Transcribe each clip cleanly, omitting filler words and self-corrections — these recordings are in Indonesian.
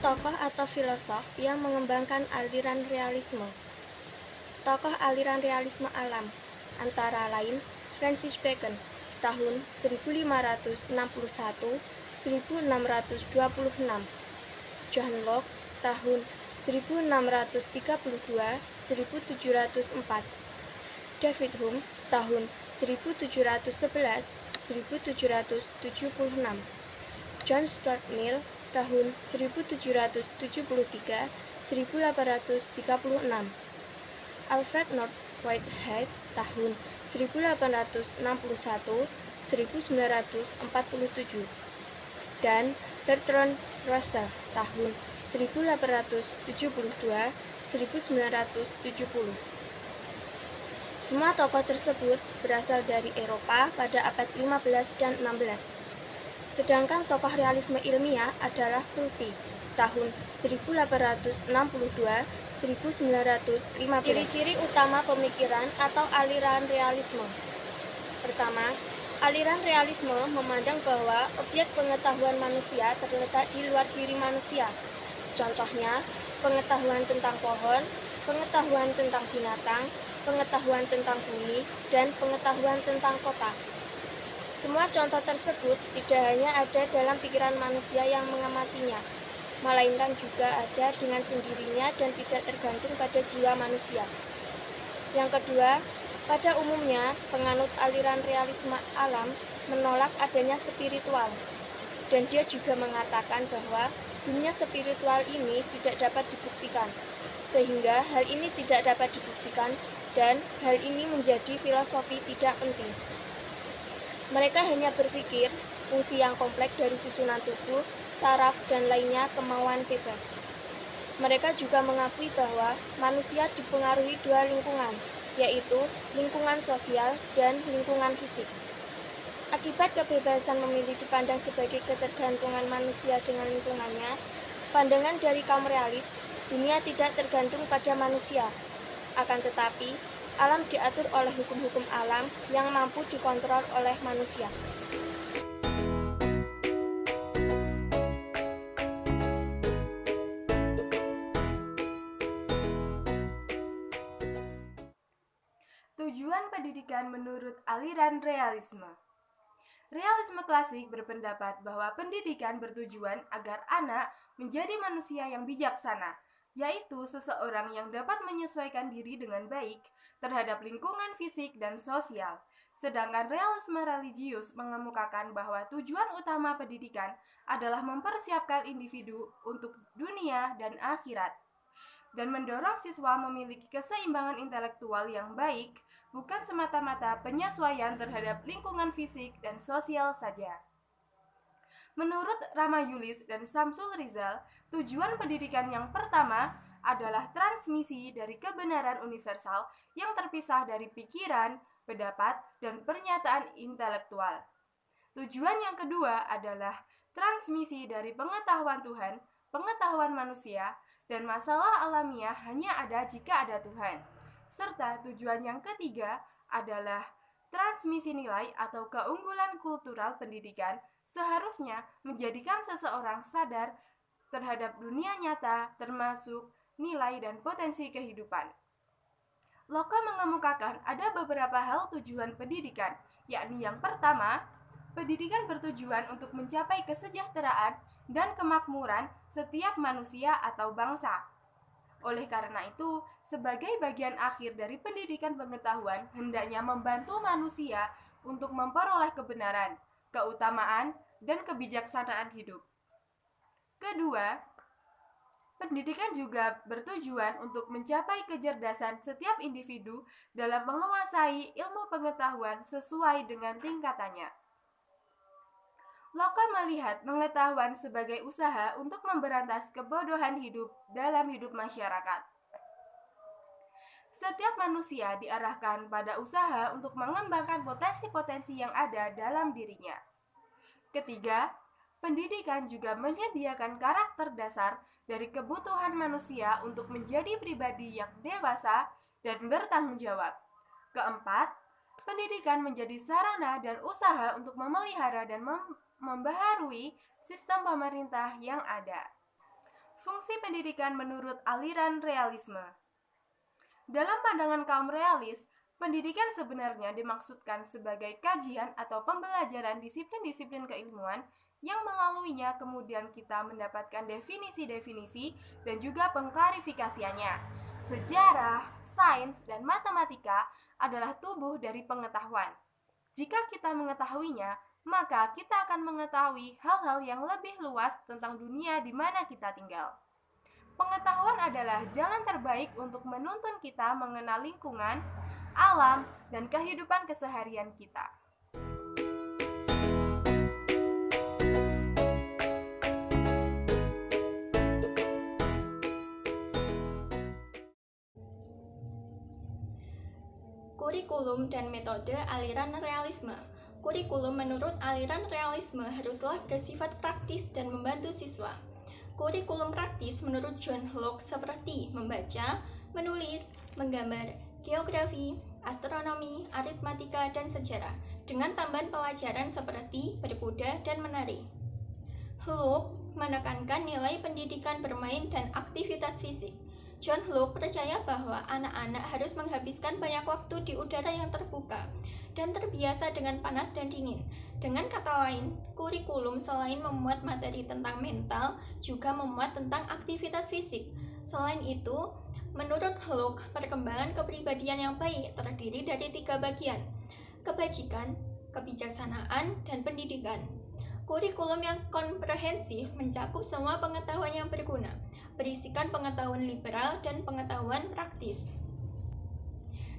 Tokoh atau filosof yang mengembangkan aliran realisme. Tokoh aliran realisme alam antara lain Francis Bacon tahun 1561-1626, John Locke tahun 1632-1704, David Hume tahun 1711-1776, John Stuart Mill tahun 1773-1836, Alfred North Whitehead tahun 1861-1947, dan Bertrand Russell tahun 1872-1970. Semua tokoh tersebut berasal dari Eropa pada abad 15 dan 16. Sedangkan tokoh realisme ilmiah adalah Pulpi tahun 1862-1915. Ciri-ciri utama pemikiran atau aliran realisme. Pertama, aliran realisme memandang bahwa objek pengetahuan manusia terletak di luar diri manusia. Contohnya, pengetahuan tentang pohon, pengetahuan tentang binatang, pengetahuan tentang bumi, dan pengetahuan tentang kota. Semua contoh tersebut tidak hanya ada dalam pikiran manusia yang mengamatinya, melainkan juga ada dengan sendirinya dan tidak tergantung pada jiwa manusia. Yang kedua, pada umumnya penganut aliran realisme alam menolak adanya spiritual, dan dia juga mengatakan bahwa dunia spiritual ini tidak dapat dibuktikan, sehingga hal ini tidak dapat dibuktikan dan hal ini menjadi filosofi tidak penting. Mereka hanya berpikir fungsi yang kompleks dari susunan tubuh, saraf, dan lainnya kemauan bebas. Mereka juga mengakui bahwa manusia dipengaruhi dua lingkungan, yaitu lingkungan sosial dan lingkungan fisik. Akibat kebebasan memilih dipandang sebagai ketergantungan manusia dengan lingkungannya, pandangan dari kaum realis, dunia tidak tergantung pada manusia. Akan tetapi, alam diatur oleh hukum-hukum alam yang mampu dikontrol oleh manusia. Tujuan pendidikan menurut aliran realisme. Realisme klasik berpendapat bahwa pendidikan bertujuan agar anak menjadi manusia yang bijaksana, yaitu seseorang yang dapat menyesuaikan diri dengan baik terhadap lingkungan fisik dan sosial. Sedangkan realisme religius mengemukakan bahwa tujuan utama pendidikan adalah mempersiapkan individu untuk dunia dan akhirat, dan mendorong siswa memiliki keseimbangan intelektual yang baik, bukan semata-mata penyesuaian terhadap lingkungan fisik dan sosial saja. Menurut Rama Yulis dan Samsul Rizal, tujuan pendidikan yang pertama adalah transmisi dari kebenaran universal yang terpisah dari pikiran, pendapat, dan pernyataan intelektual. Tujuan yang kedua adalah transmisi dari pengetahuan Tuhan, pengetahuan manusia, dan masalah alamiah hanya ada jika ada Tuhan. Serta tujuan yang ketiga adalah transmisi nilai atau keunggulan kultural pendidikan seharusnya menjadikan seseorang sadar terhadap dunia nyata termasuk nilai dan potensi kehidupan. Locke mengemukakan ada beberapa hal tujuan pendidikan, yakni yang pertama, pendidikan bertujuan untuk mencapai kesejahteraan dan kemakmuran setiap manusia atau bangsa. Oleh karena itu, sebagai bagian akhir dari pendidikan pengetahuan, hendaknya membantu manusia untuk memperoleh kebenaran, keutamaan, dan kebijaksanaan hidup. Kedua, pendidikan juga bertujuan untuk mencapai kecerdasan setiap individu dalam menguasai ilmu pengetahuan sesuai dengan tingkatannya. Locke melihat pengetahuan sebagai usaha untuk memberantas kebodohan hidup dalam hidup masyarakat. Setiap manusia diarahkan pada usaha untuk mengembangkan potensi-potensi yang ada dalam dirinya. Ketiga, pendidikan juga menyediakan karakter dasar dari kebutuhan manusia untuk menjadi pribadi yang dewasa dan bertanggung jawab. Keempat, pendidikan menjadi sarana dan usaha untuk memelihara dan membaharui sistem pemerintah yang ada. Fungsi pendidikan menurut aliran realisme. Dalam pandangan kaum realis, pendidikan sebenarnya dimaksudkan sebagai kajian atau pembelajaran disiplin-disiplin keilmuan yang melaluinya kemudian kita mendapatkan definisi-definisi dan juga pengklarifikasiannya. Sejarah, sains, dan matematika adalah tubuh dari pengetahuan. Jika kita mengetahuinya, maka kita akan mengetahui hal-hal yang lebih luas tentang dunia di mana kita tinggal. Pengetahuan adalah jalan terbaik untuk menuntun kita mengenal lingkungan, alam, dan kehidupan keseharian kita. Kurikulum dan metode aliran realisme. Kurikulum menurut aliran realisme haruslah bersifat praktis dan membantu siswa. Kurikulum praktis menurut John Locke seperti membaca, menulis, menggambar, geografi, astronomi, aritmatika, dan sejarah, dengan tambahan pelajaran seperti berkuda dan menari. Locke menekankan nilai pendidikan bermain dan aktivitas fisik. John Locke percaya bahwa anak-anak harus menghabiskan banyak waktu di udara yang terbuka dan terbiasa dengan panas dan dingin. Dengan kata lain, kurikulum selain memuat materi tentang mental, juga memuat tentang aktivitas fisik. Selain itu, menurut Locke, perkembangan kepribadian yang baik terdiri dari 3 bagian: kebajikan, kebijaksanaan, dan pendidikan. Kurikulum yang komprehensif mencakup semua pengetahuan yang berguna, berisikan pengetahuan liberal dan pengetahuan praktis.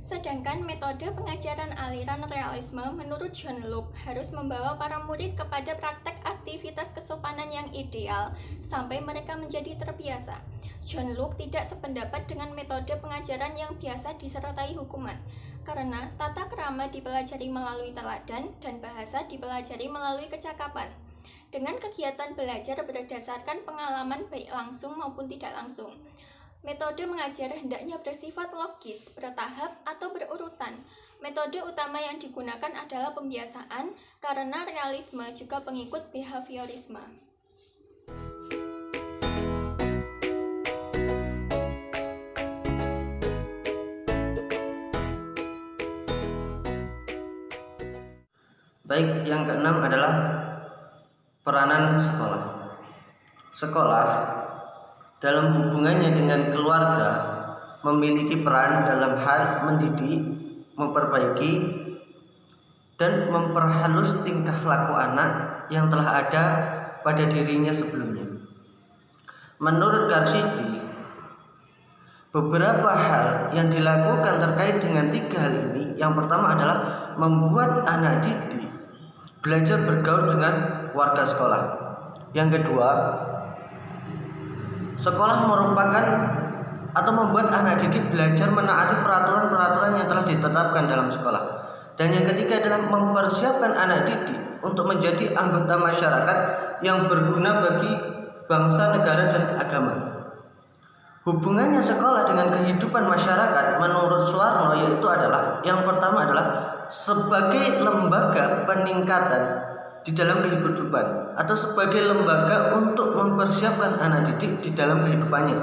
Sedangkan metode pengajaran aliran realisme menurut John Locke harus membawa para murid kepada praktek aktivitas kesopanan yang ideal sampai mereka menjadi terbiasa. John Locke tidak sependapat dengan metode pengajaran yang biasa disertai hukuman, karena tata krama dipelajari melalui teladan dan bahasa dipelajari melalui kecakapan. Dengan kegiatan belajar berdasarkan pengalaman baik langsung maupun tidak langsung. Metode mengajar hendaknya bersifat logis, bertahap, atau berurutan. Metode utama yang digunakan adalah pembiasaan, karena realisme juga pengikut behaviorisme. Baik, yang keenam adalah peranan sekolah. Sekolah dalam hubungannya dengan keluarga memiliki peran dalam hal mendidik, memperbaiki, dan memperhalus tingkah laku anak yang telah ada pada dirinya sebelumnya. Menurut Karsidi, beberapa hal yang dilakukan terkait dengan 3 hal ini. Yang pertama adalah membuat anak didik belajar bergaul dengan warga sekolah. Yang kedua, sekolah merupakan atau membuat anak didik belajar menaati peraturan-peraturan yang telah ditetapkan dalam sekolah. Dan yang ketiga adalah mempersiapkan anak didik untuk menjadi anggota masyarakat yang berguna bagi bangsa, negara, dan agama. Hubungannya sekolah dengan kehidupan masyarakat menurut Suwarno yaitu adalah, yang pertama adalah sebagai lembaga peningkatan di dalam kehidupan atau sebagai lembaga untuk mempersiapkan anak didik di dalam kehidupannya.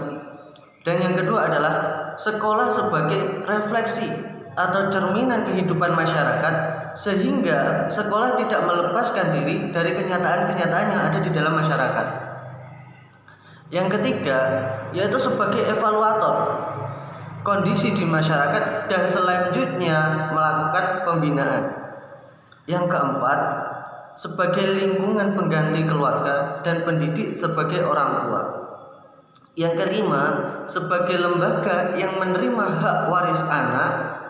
Dan yang kedua adalah sekolah sebagai refleksi atau cerminan kehidupan masyarakat, sehingga sekolah tidak melepaskan diri dari kenyataan-kenyataan yang ada di dalam masyarakat. Yang ketiga yaitu sebagai evaluator kondisi di masyarakat dan selanjutnya melakukan pembinaan. Yang keempat, sebagai lingkungan pengganti keluarga dan pendidik sebagai orang tua. Yang kelima, sebagai lembaga yang menerima hak waris anak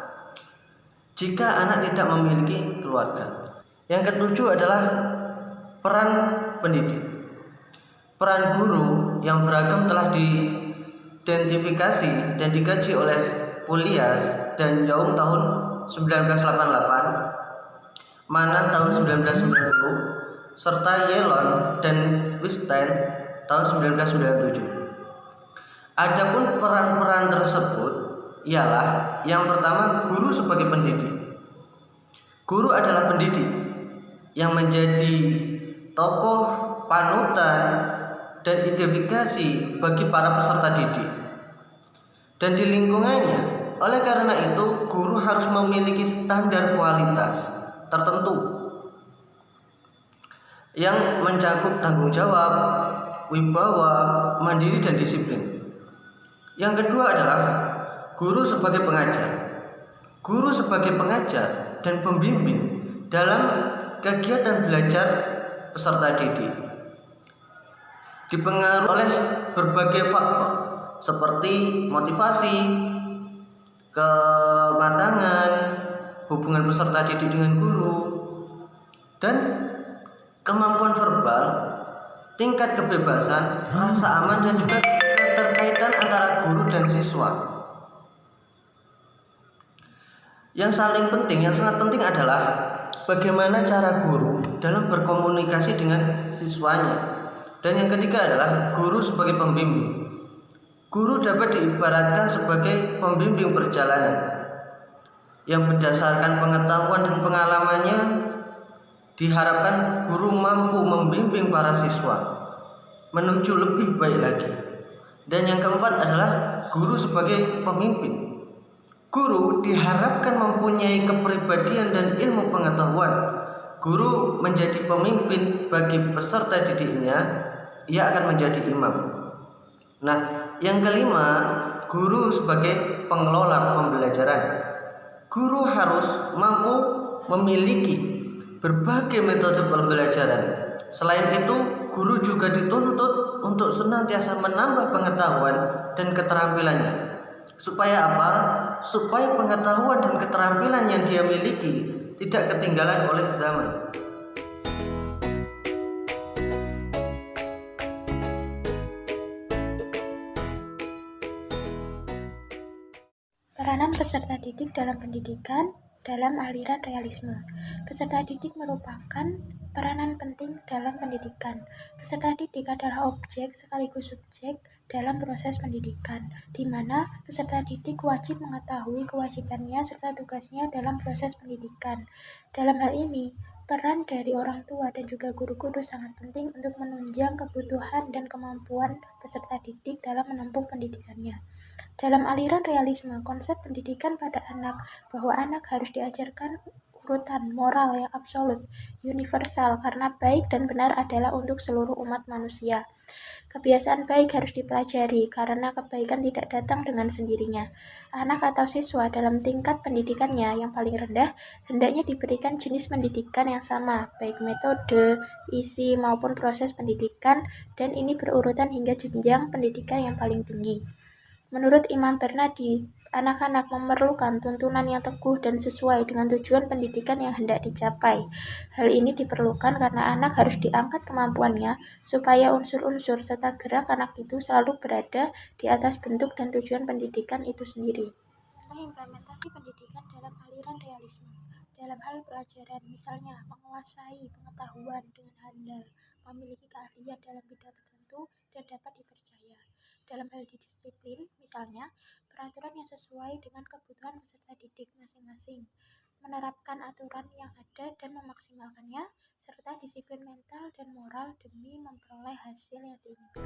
jika anak tidak memiliki keluarga. Yang ketujuh adalah peran pendidik. Peran guru yang beragam telah diidentifikasi dan dikaji oleh Pulias dan Young tahun 1988, Manan tahun 1990, serta Yelon dan Weinstein tahun 1997. Adapun peran-peran tersebut ialah yang pertama, guru sebagai pendidik. Guru adalah pendidik yang menjadi tokoh panutan dan identifikasi bagi para peserta didik. Dan di lingkungannya, oleh karena itu, guru harus memiliki standar kualitas tertentu yang mencakup tanggung jawab, wibawa, mandiri, dan disiplin. Yang kedua adalah guru sebagai pengajar. Guru sebagai pengajar dan pembimbing dalam kegiatan belajar peserta didik dipengaruhi oleh berbagai faktor seperti motivasi, kematangan, hubungan peserta didik dengan guru, dan kemampuan verbal, tingkat kebebasan, rasa aman, dan juga keterkaitan antara guru dan siswa. Yang sangat penting adalah bagaimana cara guru dalam berkomunikasi dengan siswanya. Dan yang ketiga adalah guru sebagai pembimbing. Guru dapat diibaratkan sebagai pembimbing perjalanan yang berdasarkan pengetahuan dan pengalamannya. Diharapkan guru mampu membimbing para siswa menuju lebih baik lagi. Dan yang keempat adalah guru sebagai pemimpin. Guru diharapkan mempunyai kepribadian dan ilmu pengetahuan. Guru menjadi pemimpin bagi peserta didiknya, ia akan menjadi imam. Nah, yang kelima, guru sebagai pengelola pembelajaran. Guru harus mampu memiliki berbagai metode pembelajaran. Selain itu, guru juga dituntut untuk senantiasa menambah pengetahuan dan keterampilannya. Supaya apa? Supaya pengetahuan dan keterampilan yang dia miliki tidak ketinggalan oleh zaman. Peranan peserta didik dalam pendidikan dalam aliran realisme. Peserta didik merupakan peranan penting dalam pendidikan. Peserta didik adalah objek sekaligus subjek dalam proses pendidikan, di mana peserta didik wajib mengetahui kewajibannya serta tugasnya dalam proses pendidikan. Dalam hal ini, peran dari orang tua dan juga guru-guru sangat penting untuk menunjang kebutuhan dan kemampuan peserta didik dalam menempuh pendidikannya. Dalam aliran realisme, konsep pendidikan pada anak bahwa anak harus diajarkan urutan moral yang absolut, universal, karena baik dan benar adalah untuk seluruh umat manusia. Kebiasaan baik harus dipelajari karena kebaikan tidak datang dengan sendirinya. Anak atau siswa dalam tingkat pendidikannya yang paling rendah hendaknya diberikan jenis pendidikan yang sama, baik metode, isi, maupun proses pendidikan, dan ini berurutan hingga jenjang pendidikan yang paling tinggi. Menurut Imam Bernadi, anak-anak memerlukan tuntunan yang teguh dan sesuai dengan tujuan pendidikan yang hendak dicapai. Hal ini diperlukan karena anak harus diangkat kemampuannya supaya unsur-unsur serta gerak anak itu selalu berada di atas bentuk dan tujuan pendidikan itu sendiri. Implementasi pendidikan dalam aliran realisme. Dalam hal pelajaran, misalnya menguasai pengetahuan dengan handal, memiliki keahlian dalam bidang tertentu, dan dapat dipercaya. Dalam hal disiplin, misalnya, peraturan yang sesuai dengan kebutuhan peserta didik masing-masing, menerapkan aturan yang ada dan memaksimalkannya, serta disiplin mental dan moral demi memperoleh hasil yang diinginkan.